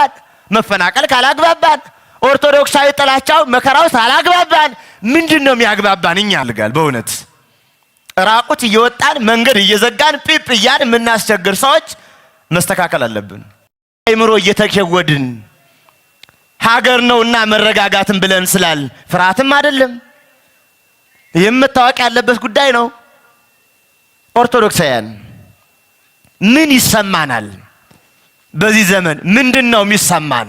ካላግባባን፣ መፈናቀል ካላግባባን፣ ኦርቶዶክሳዊ ጥላቻው መከራው ካላግባባን ምንድነው የሚያግባባን? እኛ ልጋል በእውነት ራቁት እየወጣን መንገድ እየዘጋን ጲፕ እያን የምናስቸግር ሰዎች መስተካከል አለብን። አይምሮ እየተሸወድን ሀገር ነውና መረጋጋትን ብለን ስላል ፍርሃትም አይደለም የምታወቅ ያለበት ጉዳይ ነው። ኦርቶዶክሳውያን ምን ይሰማናል? በዚህ ዘመን ምንድነው የሚሰማን?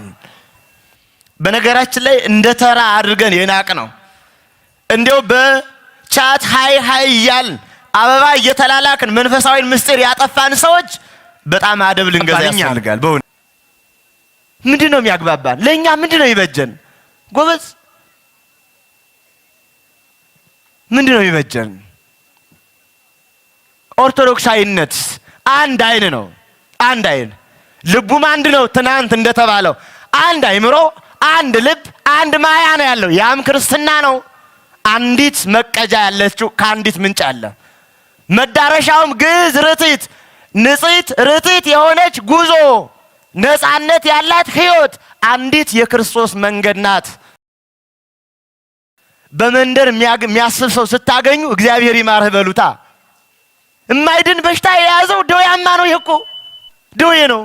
በነገራችን ላይ እንደ ተራ አድርገን የናቅ ነው። እንዴው በቻት ሃይ ሃይ እያል አበባ እየተላላክን መንፈሳዊ ምስጢር ያጠፋን ሰዎች በጣም አደብ ልንገዛ ያስፈልጋል። በእውነት ምንድነው የሚያግባባን? ለኛ ምንድነው ይበጀን? ጎበዝ ምንድነው ይበጀን? ኦርቶዶክሳዊነት አንድ አይን ነው። አንድ አይን ልቡም አንድ ነው። ትናንት እንደተባለው አንድ አይምሮ፣ አንድ ልብ፣ አንድ ማያ ነው ያለው። ያም ክርስትና ነው። አንዲት መቀጃ ያለችው ከአንዲት ምንጭ አለ። መዳረሻውም ግዕዝ ርትዕት ንጽሕት ርትዕት የሆነች ጉዞ ነፃነት ያላት ሕይወት አንዲት የክርስቶስ መንገድ ናት። በመንደር የሚያስብ ሰው ስታገኙ እግዚአብሔር ይማርህ በሉታ። የማይድን በሽታ የያዘው ደዌያማ ነው። ይሄ እኮ ደዌ ነው።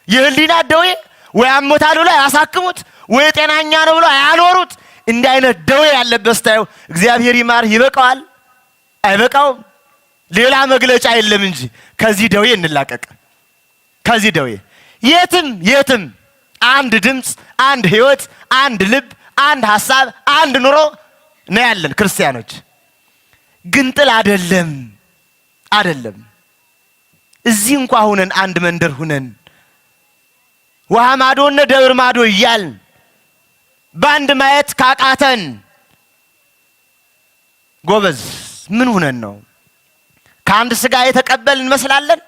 የህሊና ደዌ ወይ አሞታል ብሎ ያሳክሙት ወይ ጤናኛ ነው ብሎ ያኖሩት። እንዲህ አይነት ደዌ ያለበት ስታዩ እግዚአብሔር ይማርህ ይበቃዋል? አይበቃውም? ሌላ መግለጫ የለም እንጂ ከዚህ ደዌ እንላቀቅ። ከዚህ ደዌ የትም አንድ ድምፅ፣ አንድ ህይወት፣ አንድ ልብ፣ አንድ ሐሳብ፣ አንድ ኑሮ ነው ያለን ክርስቲያኖች። ግንጥል አይደለም። እዚህ እንኳን ሁነን አንድ መንደር ሁነን ውሃ ማዶና ደብር ማዶ እያልን ባንድ ማየት ካቃተን ጎበዝ ምን ሁነን ነው? ከአንድ ስጋ የተቀበል እንመስላለን?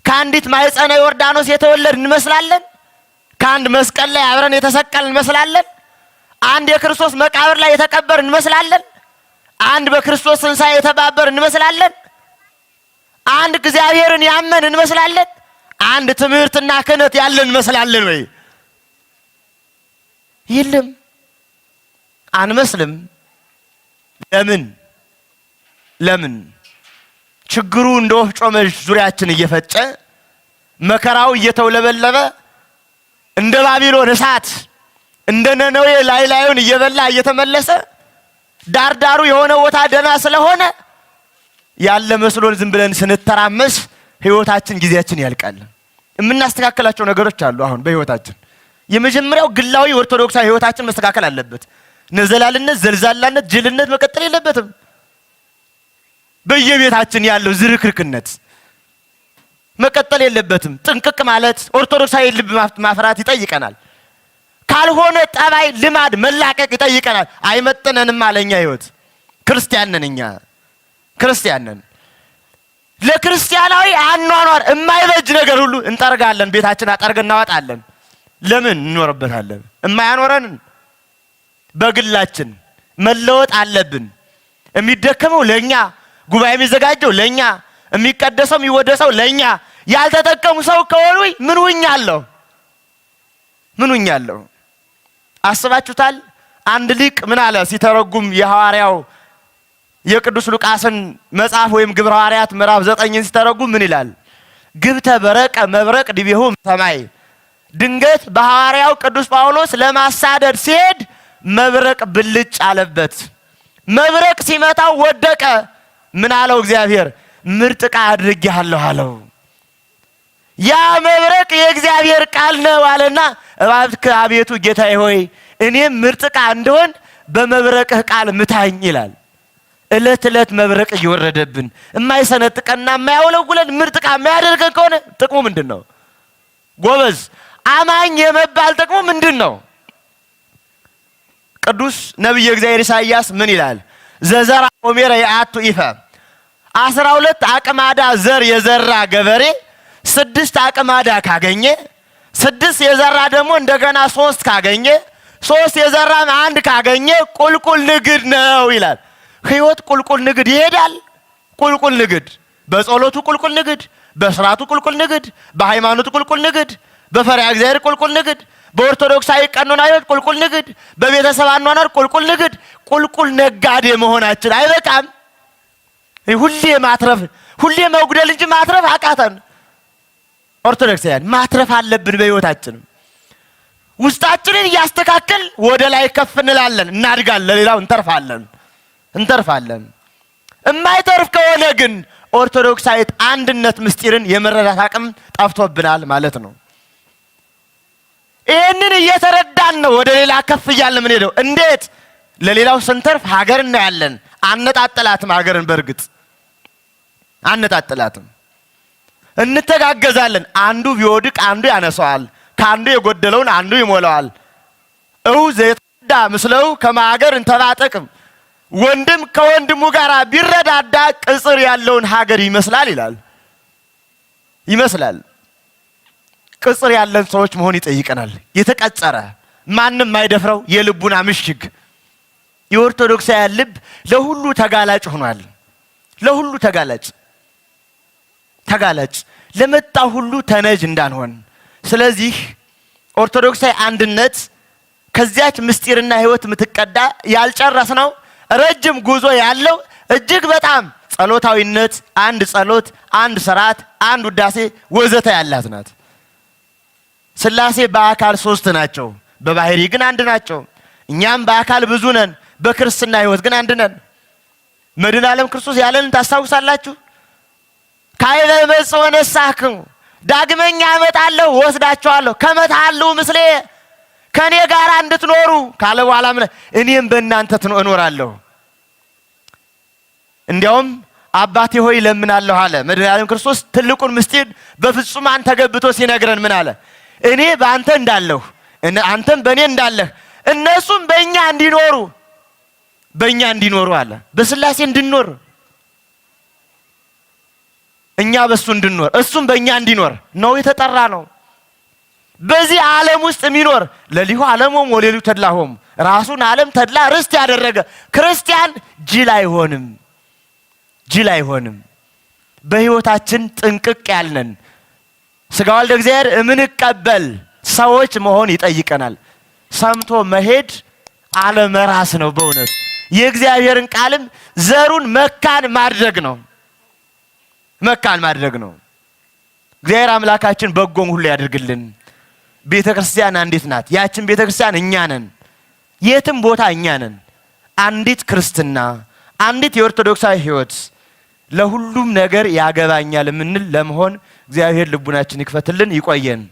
ከአንዲት ማኅፀነ ዮርዳኖስ የተወለድ እንመስላለን? ከአንድ መስቀል ላይ አብረን የተሰቀል እንመስላለን? አንድ የክርስቶስ መቃብር ላይ የተቀበር እንመስላለን? አንድ በክርስቶስ ትንሣኤ የተባበር እንመስላለን? አንድ እግዚአብሔርን ያመን እንመስላለን? አንድ ትምህርትና ክህነት ያለን እንመስላለን ወይ? የለም፣ አንመስልም። ለምን ችግሩ እንደ ወፍጮ መዥ ዙሪያችን እየፈጨ መከራው እየተውለበለበ እንደ ባቢሎን እሳት እንደ ነነዌ ላዩን እየበላ እየተመለሰ ዳርዳሩ የሆነ ቦታ ደና ስለሆነ ያለ መስሎን ዝም ብለን ስንተራመስ ህይወታችን ጊዜያችን ያልቃል። የምናስተካከላቸው ነገሮች አሉ። አሁን በህይወታችን የመጀመሪያው ግላዊ ኦርቶዶክሳዊ ህይወታችን መስተካከል አለበት። ነዘላልነት፣ ዘልዛላነት፣ ጅልነት መቀጠል የለበትም። በየቤታችን ያለው ዝርክርክነት መቀጠል የለበትም። ጥንቅቅ ማለት ኦርቶዶክሳዊ ልብ ማፍራት ይጠይቀናል። ካልሆነ ጠባይ ልማድ መላቀቅ ይጠይቀናል። አይመጥነንም አለኛ ህይወት። ክርስቲያን ነን እኛ ክርስቲያን ነን። ለክርስቲያናዊ አኗኗር የማይበጅ ነገር ሁሉ እንጠርጋለን። ቤታችን አጠርገን እናወጣለን። ለምን እንኖርበታለን? የማያኖረንን በግላችን መለወጥ አለብን። የሚደከመው ለኛ፣ ጉባኤ የሚዘጋጀው ለኛ፣ የሚቀደሰው የሚወደሰው ለኛ። ያልተጠቀሙ ሰው ከሆኑ ምን ሁኛለሁ? አስባችሁታል? አንድ ሊቅ ምን አለ ሲተረጉም የሐዋርያው የቅዱስ ሉቃስን መጽሐፍ ወይም ግብረ ሐዋርያት ምዕራፍ 9ን ሲተረጉም ምን ይላል? ግብተ በረቀ መብረቅ ዲቤሁ ሰማይ። ድንገት በሐዋርያው ቅዱስ ጳውሎስ ለማሳደድ ሲሄድ መብረቅ ብልጭ አለበት። መብረቅ ሲመታው ወደቀ። ምን አለው እግዚአብሔር? ምርጥ ዕቃ አድርጌሃለሁ አለው። ያ መብረቅ የእግዚአብሔር ቃል ነው አለና እባክህ አቤቱ ጌታዬ ሆይ እኔም ምርጥ ዕቃ እንደሆን በመብረቅህ ቃል ምታኝ ይላል። እለት እለት መብረቅ እየወረደብን የማይሰነጥቀንና የማያወለውለን ምርጥ ዕቃ የማያደርገን ከሆነ ጥቅሙ ምንድን ነው? ጎበዝ አማኝ የመባል ጥቅሙ ምንድን ነው? ቅዱስ ነቢየ እግዚአብሔር ኢሳይያስ ምን ይላል? ዘዘራ ኦሜረ የአቱ ኢፈ 12 አቅማዳ ዘር የዘራ ገበሬ 6 አቅማዳ ካገኘ 6 የዘራ ደግሞ እንደገና 3 ካገኘ 3 የዘራ 1 ካገኘ ቁልቁል ንግድ ነው ይላል። ህይወት ቁልቁል ንግድ ይሄዳል። ቁልቁል ንግድ በጸሎቱ ቁልቁል ንግድ፣ በስራቱ ቁልቁል ንግድ፣ በሃይማኖቱ ቁልቁል ንግድ፣ በፈሪሃ እግዚአብሔር ቁልቁል ንግድ፣ በኦርቶዶክሳዊ ቀኖና ሕይወት ቁልቁል ንግድ፣ በቤተሰብ አኗኗር ቁልቁል ንግድ። ቁልቁል ነጋዴ መሆናችን አይበቃም? ሁሌ ማትረፍ፣ ሁሌ መጉደል እንጂ ማትረፍ አቃተን። ኦርቶዶክሳውያን ማትረፍ አለብን። በሕይወታችን ውስጣችንን እያስተካከል ወደ ላይ ከፍ እንላለን፣ እናድጋለን፣ ለሌላው እንተርፋለን። የማይተርፍ ከሆነ ግን ኦርቶዶክሳዊት አንድነት ምስጢርን የመረዳት አቅም ጠፍቶብናል ማለት ነው። ይህንን እየተረዳን ነው ወደ ሌላ ከፍ እያልን ምን ሄደው እንዴት ለሌላው ስንተርፍ ሀገር እናያለን። አነጣጥላትም ሀገርን በእርግጥ አነጣጥላትም። እንተጋገዛለን። አንዱ ቢወድቅ አንዱ ያነሳዋል፣ ከአንዱ የጎደለውን አንዱ ይሞላዋል። ዘይተዳ ምስለው ከማገር እንተባጠቅም። ወንድም ከወንድሙ ጋር ቢረዳዳ ቅጽር ያለውን ሀገር ይመስላል ይላል። ቅጽር ያለን ሰዎች መሆን ይጠይቀናል። የተቀጸረ ማንም የማይደፍረው የልቡና ምሽግ። የኦርቶዶክሳውያን ልብ ለሁሉ ተጋላጭ ሆኗል። ለሁሉ ተጋላጭ ለመጣ ሁሉ ተነጅ እንዳንሆን። ስለዚህ ኦርቶዶክሳዊ አንድነት ከዚያች ምስጢርና ሕይወት የምትቀዳ ያልጨረስነው ረጅም ጉዞ ያለው እጅግ በጣም ጸሎታዊነት፣ አንድ ጸሎት፣ አንድ ስርዓት፣ አንድ ውዳሴ ወዘተ ያላት ናት። ሥላሴ በአካል 3 ናቸው፣ በባህሪ ግን አንድ ናቸው። እኛም በአካል ብዙ ነን፣ በክርስትና ሕይወት ግን አንድ ነን። መድኃኔ ዓለም ክርስቶስ ያለንን ታስታውሳላችሁ? ካይበ መጽእ ወነሳክሙ፣ ዳግመኛ እመጣለሁ ወስዳችኋለሁ፣ ከመ ትሐልው ምስሌ፣ ከኔ ጋር እንድትኖሩ ካለ በኋላ እኔም በእናንተ እኖራለሁ። እንዲያውም አባቴ ሆይ ለምናለሁ አለ መድኃኔ ዓለም ክርስቶስ። ትልቁን ምስጢር በፍጹማን ተገብቶ ሲነግረን ምን አለ? እኔ በአንተ እንዳለሁ አንተም በእኔ እንዳለህ እነሱም በእኛ እንዲኖሩ አለ። በሥላሴ እንድንኖር፣ እኛ በሱ እንድንኖር፣ እሱም በእኛ እንዲኖር ነው የተጠራ ነው። በዚህ ዓለም ውስጥ የሚኖር ለሊሁ ዓለሞም ወሌሉ ተድላሆም፣ ራሱን ዓለም ተድላ ርስት ያደረገ ክርስቲያን ጅል አይሆንም። በሕይወታችን ጥንቅቅ ያልነን ሥጋ ወልደ እግዚአብሔር እምንቀበል ሰዎች መሆን ይጠይቀናል። ሰምቶ መሄድ አለመራስ ነው። በእውነት የእግዚአብሔርን ቃልም ዘሩን መካን ማድረግ ነው። እግዚአብሔር አምላካችን በጎም ሁሉ ያድርግልን። ቤተ ክርስቲያን አንዲት ናት። ያችን ቤተ ክርስቲያን እኛ ነን። የትም ቦታ እኛ ነን። አንዲት ክርስትና፣ አንዲት የኦርቶዶክሳዊ ሕይወት ለሁሉም ነገር ያገባኛል የምንል ለመሆን እግዚአብሔር ልቡናችን ይክፈትልን። ይቆየን።